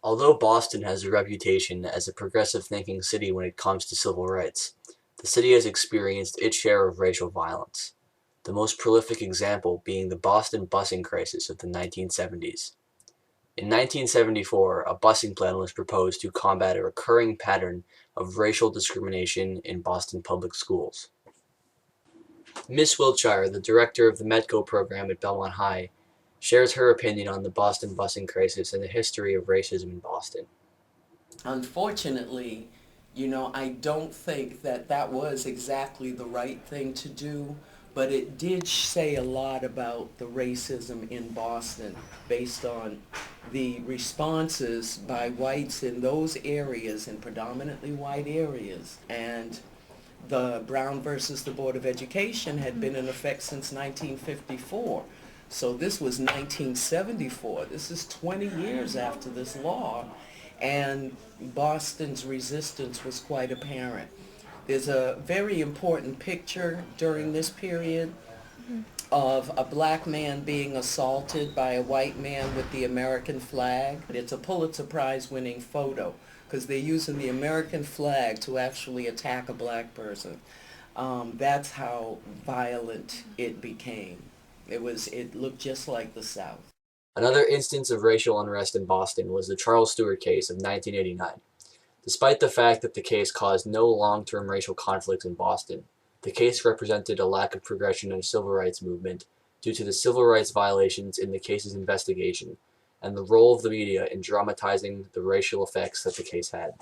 Although Boston has a reputation as a progressive-thinking city when it comes to civil rights, the city has experienced its share of racial violence, the most prolific example being the Boston busing crisis of the 1970s. In 1974, a busing plan was proposed to combat a recurring pattern of racial discrimination in Boston public schools. Miss Wiltshire, the director of the Medco program at Belmont High, shares her opinion on the Boston busing crisis and the history of racism in Boston. Unfortunately, I don't think that that was exactly the right thing to do, but it did say a lot about the racism in Boston based on the responses by whites in those areas, in predominantly white areas. And the Brown versus the Board of Education had been in effect since 1954. So this was 1974. This is 20 years after this law, and Boston's resistance was quite apparent. There's a very important picture during this period of a black man being assaulted by a white man with the American flag. It's a Pulitzer Prize winning photo because they're using the American flag to actually attack a black person. That's how violent it became. It looked just like the South. Another instance of racial unrest in Boston was the Charles Stuart case of 1989. Despite the fact that the case caused no long-term racial conflicts in Boston, the case represented a lack of progression in the civil rights movement due to the civil rights violations in the case's investigation and the role of the media in dramatizing the racial effects that the case had.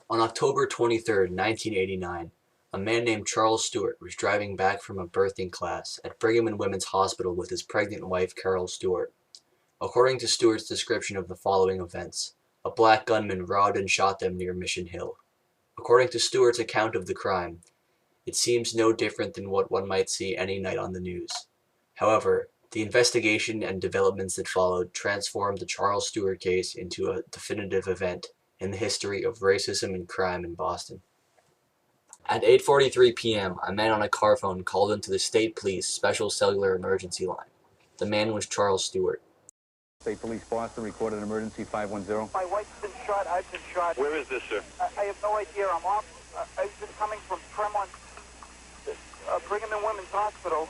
On October 23, 1989, a man named Charles Stuart was driving back from a birthing class at Brigham and Women's Hospital with his pregnant wife, Carol Stuart. According to Stuart's description of the following events, a black gunman robbed and shot them near Mission Hill. According to Stuart's account of the crime, it seems no different than what one might see any night on the news. However, the investigation and developments that followed transformed the Charles Stuart case into a definitive event in the history of racism and crime in Boston. At 8:43 p.m., a man on a car phone called into the State Police Special Cellular Emergency Line. The man was Charles Stuart. State Police Boston recorded emergency 510. My wife's been shot. I've been shot. Where is this, sir? I have no idea. I'm off. I've been coming from Tremont, Brigham and Women's Hospital.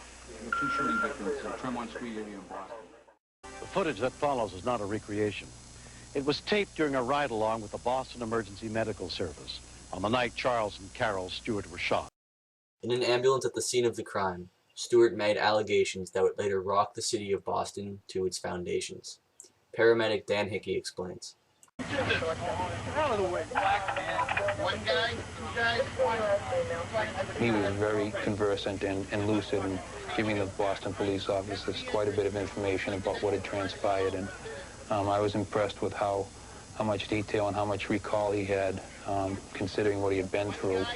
Two shooting victims in Tremont Street area in Boston. The footage that follows is not a recreation. It was taped during a ride-along with the Boston Emergency Medical Service on the night Charles and Carol Stuart were shot. In an ambulance at the scene of the crime, Stuart made allegations that would later rock the city of Boston to its foundations. Paramedic Dan Hickey explains. He was very conversant and lucid in giving the Boston police officers quite a bit of information about what had transpired, and I was impressed with how much detail and how much recall he had, considering what he had been through. What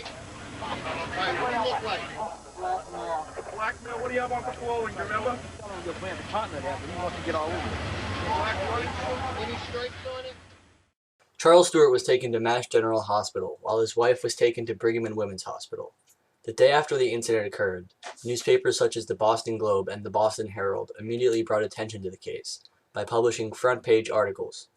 do you look like? Blackmail, what do you have on patrol, you remember? Your partner there, but he wants to get all over it. Any stripes on it? Charles Stuart was taken to Mass General Hospital, while his wife was taken to Brigham and Women's Hospital. The day after the incident occurred, newspapers such as the Boston Globe and the Boston Herald immediately brought attention to the case by publishing front-page articles.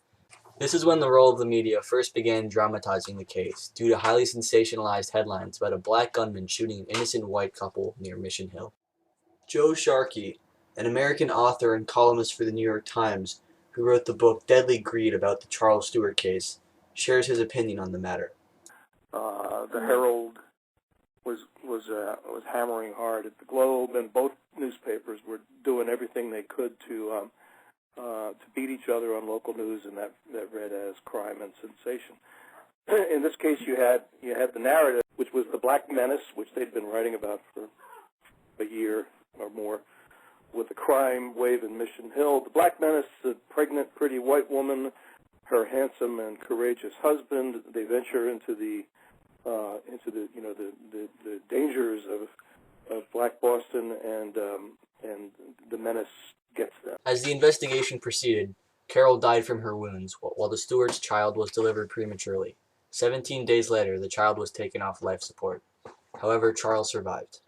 This is when the role of the media first began dramatizing the case due to highly sensationalized headlines about a black gunman shooting an innocent white couple near Mission Hill. Joe Sharkey, an American author and columnist for the New York Times, who wrote the book Deadly Greed about the Charles Stuart case, shares his opinion on the matter. The Herald was hammering hard at the Globe, and both newspapers were doing everything they could to beat each other on local news, and that read as crime and sensation. In this case, you had the narrative, which was the Black Menace, which they'd been writing about for a year or more, with the crime wave in Mission Hill. The Black Menace, a pregnant, pretty white woman, her handsome and courageous husband. They venture into the dangers of Black Boston, and the menace gets them. As the investigation proceeded, Carol died from her wounds, while the Stewart's child was delivered prematurely. 17 days later, the child was taken off life support. However, Charles survived.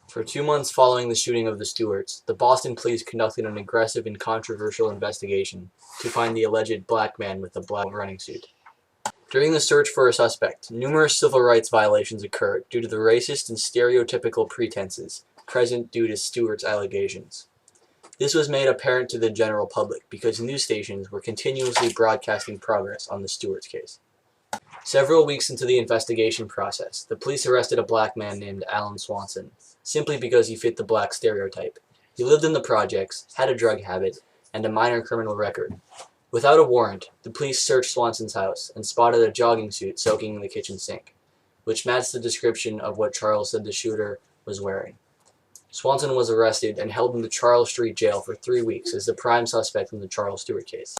For 2 months following the shooting of the Stewarts, the Boston police conducted an aggressive and controversial investigation to find the alleged black man with the black running suit. During the search for a suspect, numerous civil rights violations occurred due to the racist and stereotypical pretenses present due to Stewart's allegations. This was made apparent to the general public because news stations were continuously broadcasting progress on the Stewart's case. Several weeks into the investigation process, the police arrested a black man named Alan Swanson, simply because he fit the black stereotype. He lived in the projects, had a drug habit, and a minor criminal record. Without a warrant, the police searched Swanson's house and spotted a jogging suit soaking in the kitchen sink, which matched the description of what Charles said the shooter was wearing. Swanson was arrested and held in the Charles Street jail for 3 weeks as the prime suspect in the Charles Stewart case.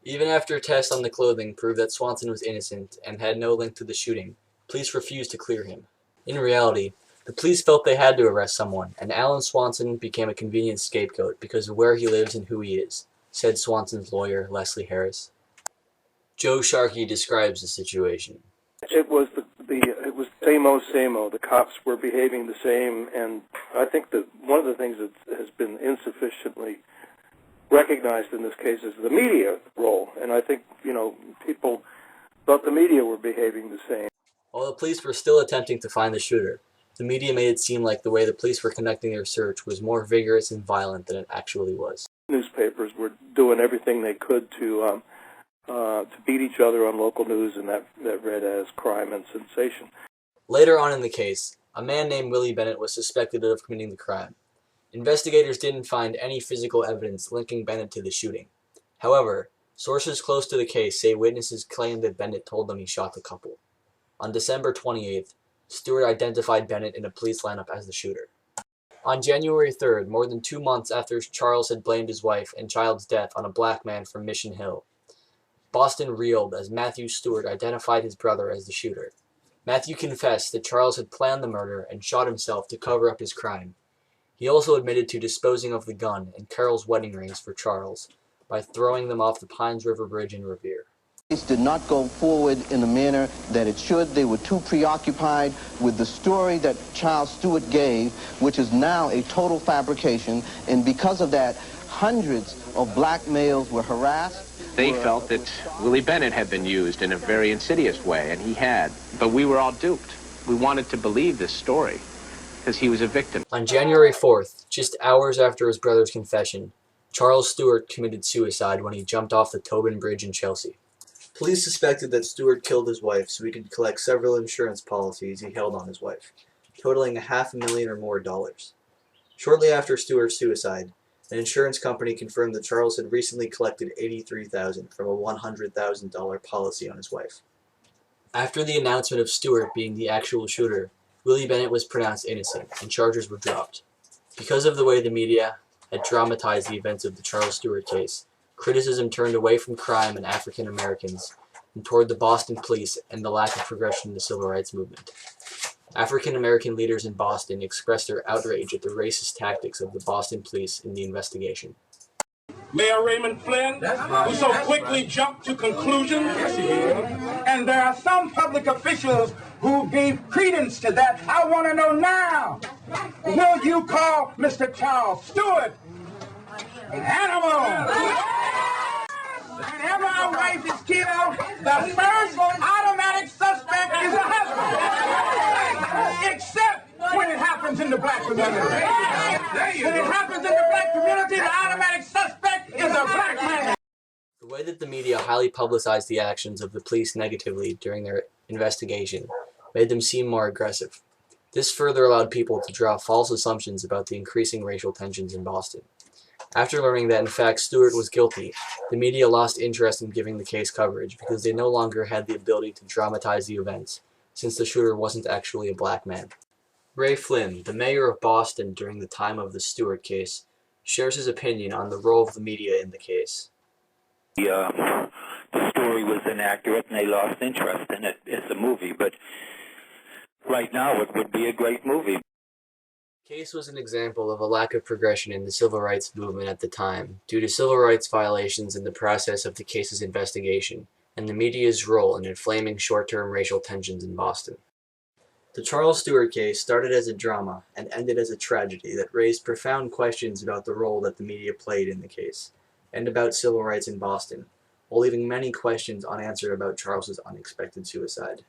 Even after tests on the clothing proved that Swanson was innocent and had no link to the shooting, police refused to clear him. In reality, the police felt they had to arrest someone, and Alan Swanson became a convenient scapegoat because of where he lives and who he is, said Swanson's lawyer, Leslie Harris. Joe Sharkey describes the situation. It was it was same-o. The cops were behaving the same, and I think that one of the things that has been insufficiently recognized in this case is the media role, and I think, people thought the media were behaving the same. While the police were still attempting to find the shooter, the media made it seem like the way the police were conducting their search was more vigorous and violent than it actually was. Newspapers were doing everything they could to beat each other on local news, and that read as crime and sensation. Later on in the case, a man named Willie Bennett was suspected of committing the crime. Investigators didn't find any physical evidence linking Bennett to the shooting. However, sources close to the case say witnesses claimed that Bennett told them he shot the couple. On December 28th, Stuart identified Bennett in a police lineup as the shooter. On January 3rd, more than 2 months after Charles had blamed his wife and child's death on a black man from Mission Hill, Boston reeled as Matthew Stuart identified his brother as the shooter. Matthew confessed that Charles had planned the murder and shot himself to cover up his crime. He also admitted to disposing of the gun and Carol's wedding rings for Charles by throwing them off the Pines River Bridge in Revere. Case did not go forward in the manner that it should. They were too preoccupied with the story that Charles Stewart gave, which is now a total fabrication, and because of that, hundreds of black males were harassed. They felt that Willie Bennett had been used in a very insidious way, and he had. But we were all duped. We wanted to believe this story because he was a victim. On January 4th, just hours after his brother's confession, Charles Stewart committed suicide when he jumped off the Tobin Bridge in Chelsea. Police suspected that Stewart killed his wife so he could collect several insurance policies he held on his wife, totaling $500,000 or more. Shortly after Stewart's suicide, an insurance company confirmed that Charles had recently collected $83,000 from a $100,000 policy on his wife. After the announcement of Stuart being the actual shooter, Willie Bennett was pronounced innocent and charges were dropped. Because of the way the media had dramatized the events of the Charles Stewart case, criticism turned away from crime and African Americans and toward the Boston police and the lack of progression in the civil rights movement. African American leaders in Boston expressed their outrage at the racist tactics of the Boston police in the investigation. Mayor Raymond Flynn, who so quickly jumped to conclusions, and there are some public officials who gave credence to that. I want to know now, will you call Mr. Charles Stewart an animal? Whenever a wife is killed, the first automatic suspect is a husband. Except when it happens in the black community. When it happens in the black community, the automatic suspect is a black man. The way that the media highly publicized the actions of the police negatively during their investigation made them seem more aggressive. This further allowed people to draw false assumptions about the increasing racial tensions in Boston. After learning that in fact Stuart was guilty, the media lost interest in giving the case coverage because they no longer had the ability to dramatize the events, since the shooter wasn't actually a black man. Ray Flynn, the mayor of Boston during the time of the Stuart case, shares his opinion on the role of the media in the case. The story was inaccurate and they lost interest in it. It's a movie, but right now it would be a great movie. The case was an example of a lack of progression in the civil rights movement at the time, due to civil rights violations in the process of the case's investigation, and the media's role in inflaming short-term racial tensions in Boston. The Charles Stuart case started as a drama and ended as a tragedy that raised profound questions about the role that the media played in the case, and about civil rights in Boston, while leaving many questions unanswered about Charles's unexpected suicide.